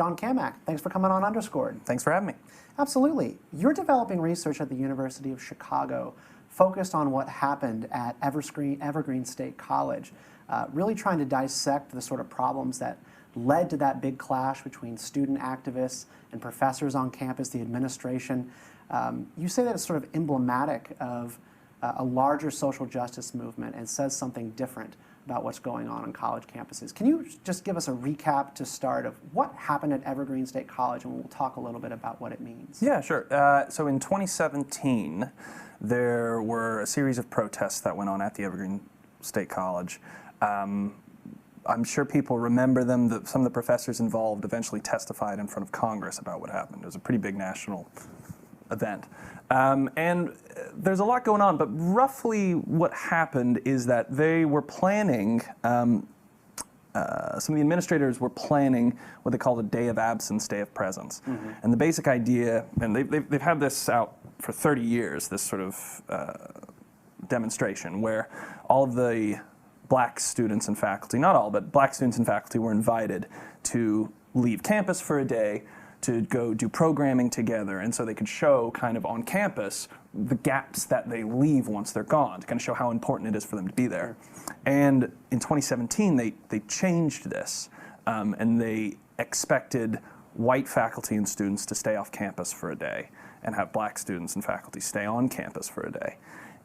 Shaun Cammack, thanks for coming on Underscored. Thanks for having me. Absolutely. You're developing research at the University of Chicago focused on what happened at Evergreen State College, really trying to dissect the sort of problems that led to that big clash between student activists and professors on campus, the administration. You say that it's sort of emblematic of a larger social justice movement and says something different about what's going on college campuses. Can you just give us a recap to start of what happened at Evergreen State College, and we'll talk a little bit about what it means? Yeah, sure. So in 2017, there were a series of protests that went on at the Evergreen State College. I'm sure people remember them. Some of the professors involved eventually testified in front of Congress about what happened. It was a pretty big national event. And there's a lot going on, but roughly what happened is that they were planning, some of the administrators were planning what they called a day of absence, day of presence. Mm-hmm. And the basic idea, and they've had this out for 30 years, this sort of demonstration where all of the black students and faculty, not all, but black students and faculty were invited to leave campus for a day to go do programming together, and so they could show kind of on campus the gaps that they leave once they're gone, to kind of show how important it is for them to be there. And in 2017, they changed this, and they expected white faculty and students to stay off campus for a day, and have black students and faculty stay on campus for a day.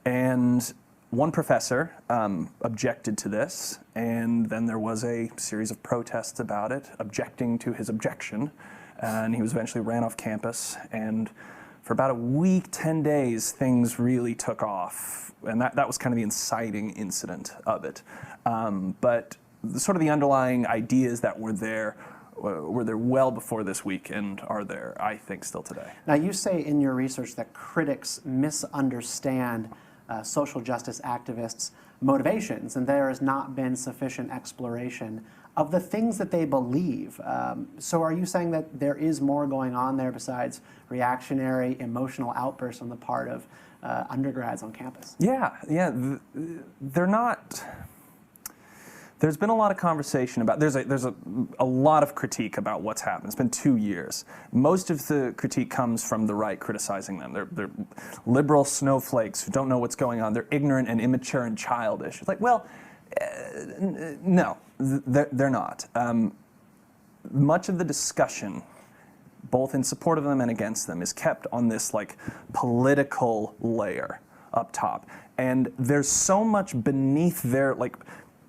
And one professor objected to this, and then there was a series of protests about it, objecting to his objection. And he was eventually ran off campus, and for about a week, 10 days, things really took off. And that was kind of the inciting incident of it. But sort of the underlying ideas that were there well before this week and are there, I think, still today. Now, you say in your research that critics misunderstand social justice activists' motivations, and there has not been sufficient exploration of the things that they believe. So are you saying that there is more going on there besides reactionary, emotional outbursts on the part of undergrads on campus? Yeah, they're not. There's been a lot of conversation about, there's a lot of critique about what's happened. It's been 2 years. Most of the critique comes from the right criticizing them. They're liberal snowflakes who don't know what's going on. They're ignorant and immature and childish. It's like, well, no, they're not. Much of the discussion, both in support of them and against them, is kept on this like political layer up top. And there's so much beneath their, like,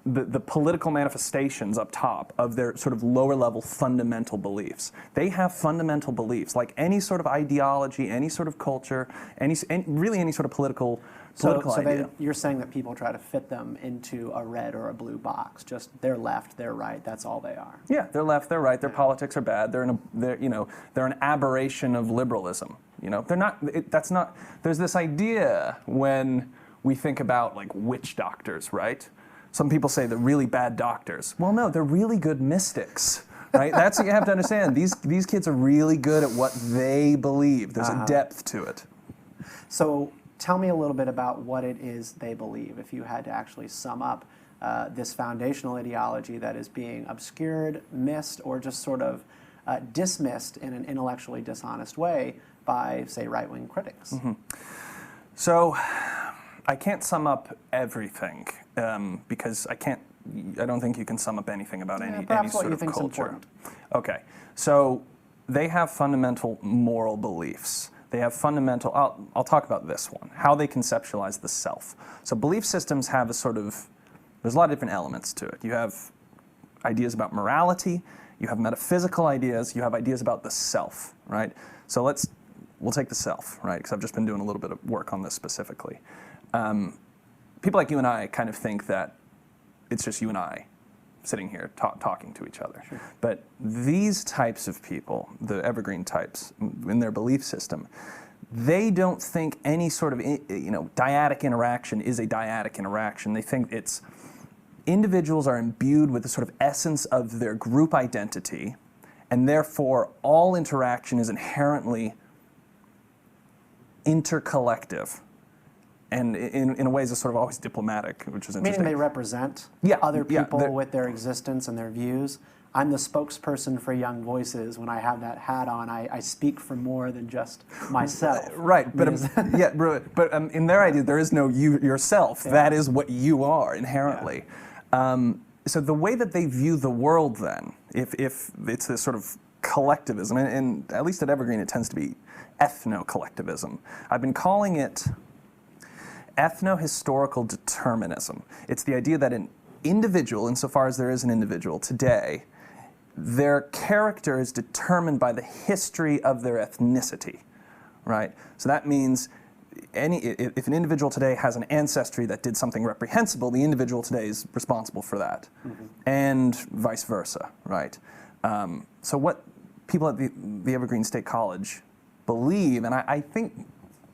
the political manifestations up top of their sort of lower level fundamental beliefs. They have fundamental beliefs, like any sort of ideology, any sort of culture, really any sort of political idea. You're saying that people try to fit them into a red or a blue box, just they're left, they're right, that's all they are. Yeah, they're left, they're right, their politics are bad, they're an aberration of liberalism. There's this idea when we think about like witch doctors, right? Some people say they're really bad doctors. Well, no, they're really good mystics, right? That's what you have to understand. These kids are really good at what they believe. There's a depth to it. So tell me a little bit about what it is they believe, if you had to actually sum up this foundational ideology that is being obscured, missed, or just sort of dismissed in an intellectually dishonest way by, say, right-wing critics. Mm-hmm. So I can't sum up everything because I don't think you can sum up anything about any sort of culture. Important. Okay, so they have fundamental moral beliefs. They have fundamental, I'll talk about this one, how they conceptualize the self. So belief systems have there's a lot of different elements to it. You have ideas about morality, you have metaphysical ideas, you have ideas about the self, right? So we'll take the self, right? Because I've just been doing a little bit of work on this specifically. People like you and I kind of think that it's just you and I sitting here talking to each other. Sure. But these types of people, the evergreen types, in their belief system, they don't think any sort of dyadic interaction is a dyadic interaction. They think individuals are imbued with the sort of essence of their group identity, and therefore all interaction is inherently intercollective. And in ways it's sort of always diplomatic, which is interesting. Meaning they represent other people with their existence and their views, I'm the spokesperson for Young Voices. When I have that hat on, I speak for more than just myself. Right, but in their idea, there is no you yourself. Yeah. That is what you are inherently. Yeah. So the way that they view the world, then, if it's this sort of collectivism, and at least at Evergreen, it tends to be ethno-collectivism. I've been calling it ethno-historical determinism. It's the idea that an individual, insofar as there is an individual today, their character is determined by the history of their ethnicity, right? So that means if an individual today has an ancestry that did something reprehensible, the individual today is responsible for that, and vice versa, right? So what people at the Evergreen State College believe, and I think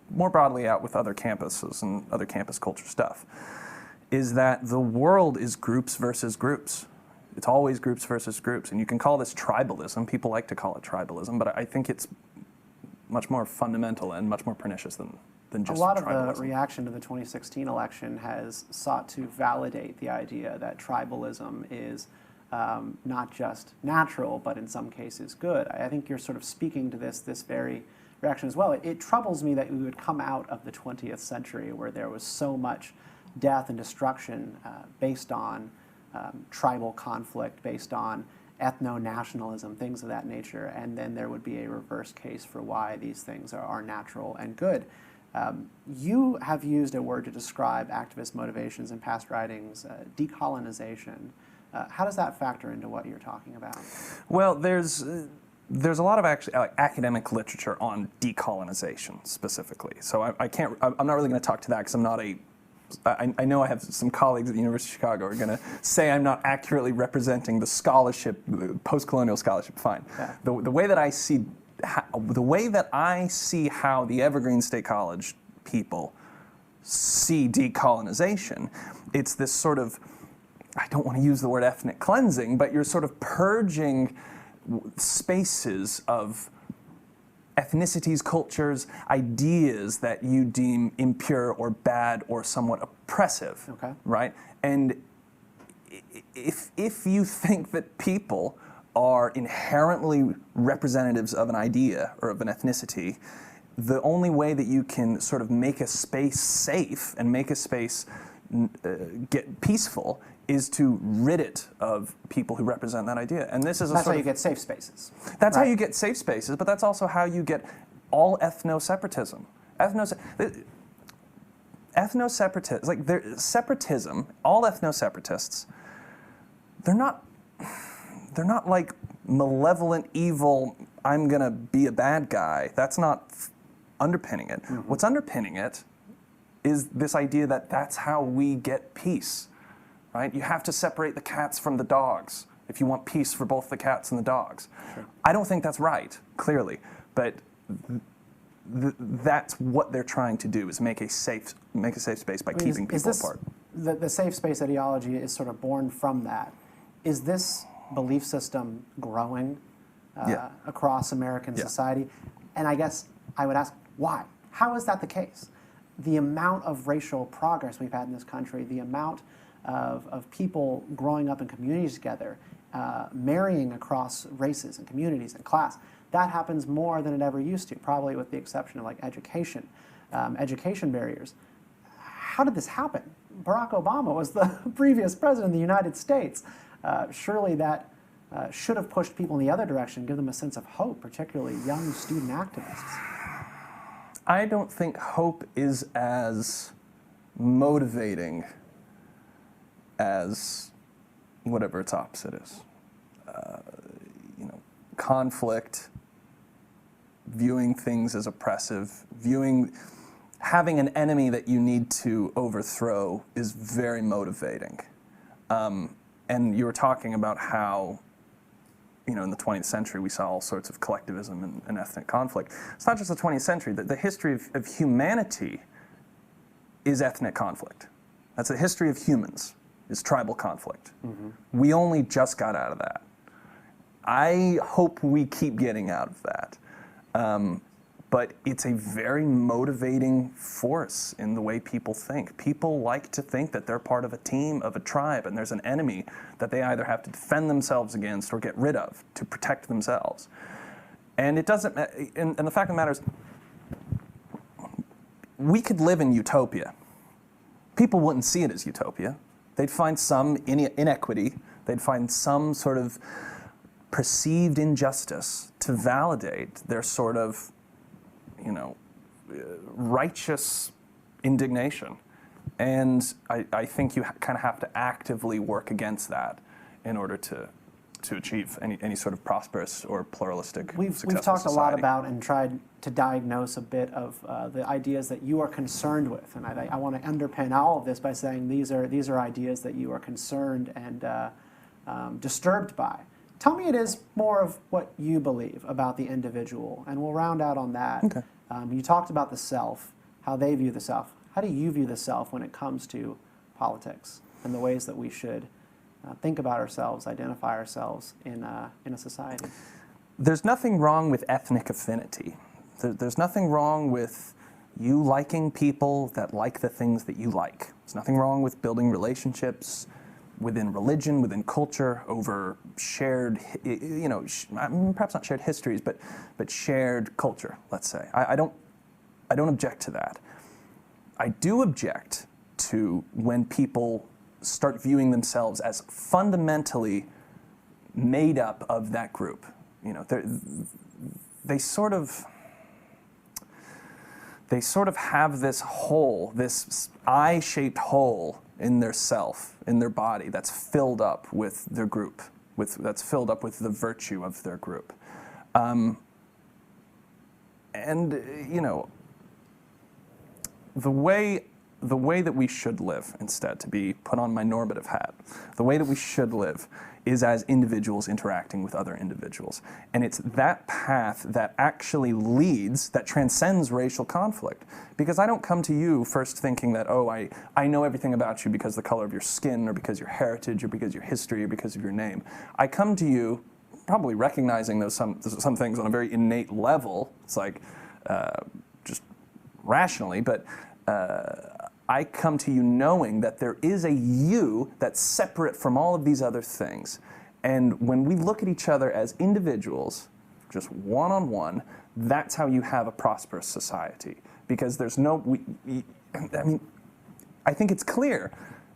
more broadly out with other campuses and other campus culture stuff, is that the world is groups versus groups. It's always groups versus groups, and you can call this tribalism. People like to call it tribalism, but I think it's much more fundamental and much more pernicious than just a lot tribalism. of the reaction to the 2016 election has sought to validate the idea that tribalism is not just natural, but in some cases good. I think you're sort of speaking to this very reaction as well. It troubles me that we would come out of the 20th century where there was so much death and destruction based on tribal conflict, based on ethno-nationalism, things of that nature, and then there would be a reverse case for why these things are natural and good. You have used a word to describe activist motivations in past writings, decolonization. How does that factor into what you're talking about? Well, there's a lot of academic literature on decolonization specifically. So I'm not really going to talk to that because I'm not I know I have some colleagues at the University of Chicago who are going to say I'm not accurately representing the scholarship, the post-colonial scholarship. Fine. Yeah. The way that I see how the Evergreen State College people see decolonization, it's this sort of, I don't want to use the word ethnic cleansing, but you're sort of purging spaces of ethnicities, cultures, ideas that you deem impure or bad or somewhat oppressive, right? And if you think that people are inherently representatives of an idea or of an ethnicity, the only way that you can sort of make a space safe and make a space get peaceful is to rid it of people who represent that idea. And this is that's how you get safe spaces. That's how you get safe spaces, but that's also how you get all ethno-separatism. Ethno-separatists, separatism, all ethno-separatists, they're not like malevolent, evil, I'm gonna be a bad guy. That's not underpinning it. Mm-hmm. What's underpinning it is this idea that that's how we get peace. Right? You have to separate the cats from the dogs if you want peace for both the cats and the dogs. Sure. I don't think that's right, clearly, but that's what they're trying to do, is make a safe space by keeping people apart. The safe space ideology is sort of born from that. Is this belief system growing across American society? And I guess I would ask, why? How is that the case? The amount of racial progress we've had in this country, the amount of people growing up in communities together, marrying across races and communities and class, that happens more than it ever used to, probably with the exception of education barriers. How did this happen? Barack Obama was the previous president of the United States. Surely that should have pushed people in the other direction, give them a sense of hope, particularly young student activists. I don't think hope is as motivating as whatever its opposite is. Conflict, viewing things as oppressive, having an enemy that you need to overthrow is very motivating. And you were talking about how, in the 20th century we saw all sorts of collectivism and ethnic conflict. It's not just the 20th century. The history of humanity is ethnic conflict. That's the history of humans. Is tribal conflict. Mm-hmm. We only just got out of that. I hope we keep getting out of that. but it's a very motivating force in the way people think. People like to think that they're part of a team, of a tribe, and there's an enemy that they either have to defend themselves against or get rid of to protect themselves. And it doesn't, and the fact of the matter is, we could live in utopia. People wouldn't see it as utopia. They'd find some inequity, they'd find some sort of perceived injustice to validate their sort of, righteous indignation. And I think you kind of have to actively work against that in order to achieve any sort of prosperous or pluralistic We've talked society. a lot about and tried to diagnose a bit of the ideas that you are concerned with, and I want to underpin all of this by saying these are ideas that you are concerned and disturbed by. Tell me it is more of what you believe about the individual, and we'll round out on that. Okay. You talked about the self, how they view the self. How do you view the self when it comes to politics and the ways that we should think about ourselves, identify ourselves in a society? There's nothing wrong with ethnic affinity. There's nothing wrong with you liking people that like the things that you like. There's nothing wrong with building relationships within religion, within culture, over shared, perhaps not shared histories, but shared culture, let's say. I don't object to that. I do object to when people start viewing themselves as fundamentally made up of that group. They sort of have this hole, this eye-shaped hole in their self, in their body, that's filled up with their group, that's filled up with the virtue of their group. The way that we should live, instead, to be put on my normative hat, the way that we should live is as individuals interacting with other individuals. And it's that path that actually leads, that transcends racial conflict. Because I don't come to you first thinking that, oh, I know everything about you because of the color of your skin, or because of your heritage, or because of your history, or because of your name. I come to you probably recognizing those some things on a very innate level. It's like just rationally, but I come to you knowing that there is a you that's separate from all of these other things. And when we look at each other as individuals, just one-on-one, that's how you have a prosperous society. Because there's I think it's clear.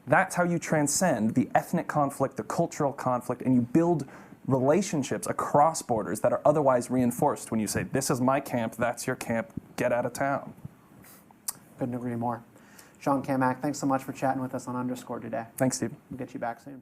That's how you transcend the ethnic conflict, the cultural conflict, and you build relationships across borders that are otherwise reinforced when you say, this is my camp, that's your camp, get out of town. Couldn't agree more. Shaun Cammack, thanks so much for chatting with us on Underscore today. Thanks, Steve. We'll get you back soon.